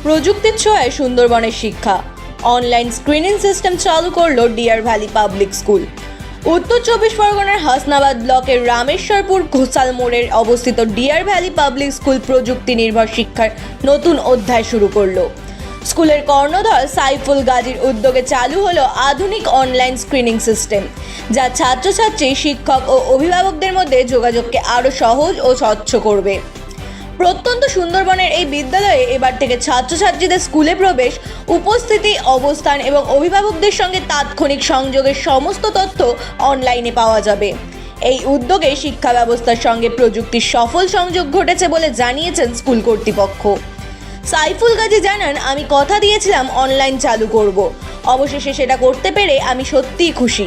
প্রযুক্তির ছোঁয়ায় সুন্দরবনের শিক্ষা। অনলাইন স্ক্রিনিং সিস্টেম চালু করলো ডিয়ার ভ্যালি পাবলিক স্কুল। উত্তর চব্বিশ পরগনার হাসনাবাদ ব্লকের রামেশ্বরপুর ঘোষাল মোড়ে অবস্থিত ডিয়ার ভ্যালি পাবলিক স্কুল প্রযুক্তি নির্ভর শিক্ষার নতুন অধ্যায় শুরু করলো। স্কুলের কর্ণধার সাইফুল গাজীর উদ্যোগে চালু হলো আধুনিক অনলাইন স্ক্রিনিং সিস্টেম, যা ছাত্রছাত্রী, শিক্ষক ও অভিভাবকদের মধ্যে যোগাযোগকে আরও সহজ ও স্বচ্ছ করবে। প্রত্যন্ত সুন্দরবনের এই বিদ্যালয়ে এবার থেকে ছাত্রছাত্রীদের স্কুলে প্রবেশ, উপস্থিতি, অবস্থান এবং অভিভাবকদের সঙ্গে তাৎক্ষণিক সংযোগের সমস্ত তথ্য অনলাইনে পাওয়া যাবে। এই উদ্যোগে শিক্ষা ব্যবস্থার সঙ্গে প্রযুক্তির সফল সংযোগ ঘটেছে বলে জানিয়েছেন স্কুল কর্তৃপক্ষ। সাইফুল গাজী জানান, আমি কথা দিয়েছিলাম অনলাইন চালু করব। অবশেষে সেটা করতে পেরে আমি সত্যিই খুশি।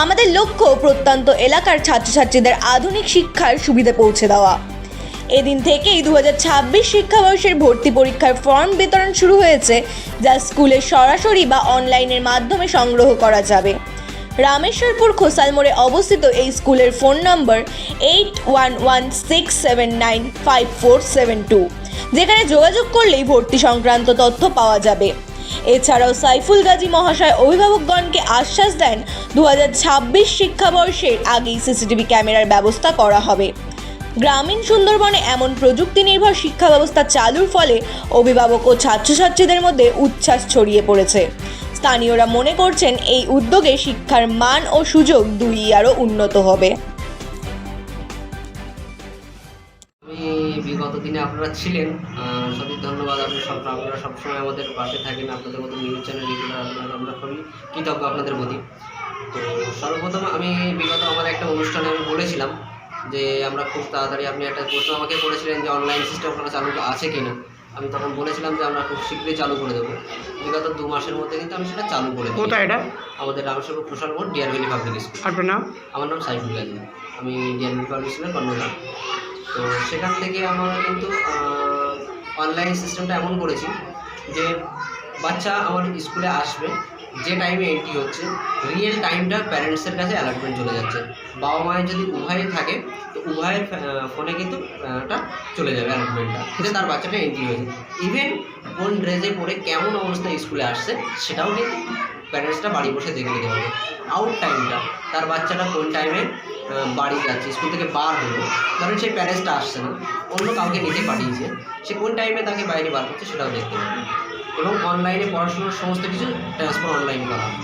আমাদের লক্ষ্য প্রত্যন্ত এলাকার ছাত্রছাত্রীদের আধুনিক শিক্ষার সুবিধা পৌঁছে দেওয়া। এদিন থেকেই 2026 শিক্ষাবর্ষের ভর্তি পরীক্ষার ফর্ম বিতরণ শুরু হয়েছে, যা স্কুলে সরাসরি বা অনলাইনের মাধ্যমে সংগ্রহ করা যাবে। রামেশ্বরপুর ঘোষাল মোড়ে অবস্থিত এই স্কুলের ফোন নম্বর 8116795472, যেখানে যোগাযোগ করলেই ভর্তি সংক্রান্ত তথ্য পাওয়া যাবে। এছাড়াও সাইফুল গাজী মহাশয় অভিভাবকগণকে আশ্বাস দেন, 2026 শিক্ষাবর্ষের আগেই সিসিটিভি ক্যামেরার ব্যবস্থা করা হবে। গ্রামীণ সুন্দরবনে এমন প্রযুক্তি নির্ভর শিক্ষা ব্যবস্থা চালুর ফলে অভিভাবক ও ছাত্রছাত্রীদের মধ্যে উচ্ছ্বাস ছড়িয়ে পড়েছে। স্থানীয়রা মনে করছেন এই উদ্যোগে শিক্ষার মান ও সুযোগ দুই আরও উন্নত হবে। বিগত দিনে আপনারা ছিলেন, সঠিক ধন্যবাদ। আপনারা সবসময় আমাদের পাশে থাকেন। আপনাদের মতো নিউজ চ্যানেল রেগুলার আমরা খুবই কৃতজ্ঞ আপনাদের প্রতি। তো সর্বপ্রথম আমি বিগত আমার একটা অনুষ্ঠানে আমি বলেছিলাম যে আমরা খুব তাড়াতাড়ি, আপনি একটা প্রশ্ন আমাকে করেছিলেন যে অনলাইন সিস্টেম আপনারা চালু আছে কিনা। আমি তখন বলেছিলাম যে আমরা খুব শীঘ্রই চালু করে দেবো। বিগত 2 মাসের মধ্যে কিন্তু আমি সেটা চালু করে দেবো। কোথায় এটা? আমাদের রামেশ্বরপুর ঘোষাল মোড়, ডিয়ার ভ্যালি পাবলিক স্কুল। আপনার নাম? আমার নাম সাইফুল গাজী, আমি ডিয়ার ভ্যালি পাবলিক স্কুলের কর্ণধার। তো সেখান থেকে আমরা কিন্তু অনলাইন সিস্টেমটা এমন করেছি যে বাচ্চা আমার স্কুলে আসবে, যে টাইমে এন্ট্রি হচ্ছে রিয়েল টাইমটা প্যারেন্টসের কাছে অ্যালার্টমেন্ট চলে যাচ্ছে। বাবা মায়ের যদি উভয়ে থাকে তো উভয়ের ফোনে কিন্তু এটা চলে যাবে অ্যালার্টমেন্টটা, যে তার বাচ্চাটা এন্ট্রি হয়েছে। ইভেন কোন ড্রেসে পরে কেমন অবস্থায় স্কুলে আসছে সেটাও কিন্তু প্যারেন্টসটা বাড়ি বসে দেখে নিতে পারবে। আউট টাইমটা, তার বাচ্চাটা কোন টাইমে বাড়ি যাচ্ছে, স্কুল থেকে বার হলো, ধরেন সেই প্যারেন্টসটা আসছে না, অন্য কাউকে নিতে পাঠিয়েছে, সে কোন টাইমে তাকে বাইরে বার করছে সেটাও দেখতে পাবে। এবং অনলাইনে পড়াশোনার সমস্ত কিছু ট্রান্সফার অনলাইন করা হবে।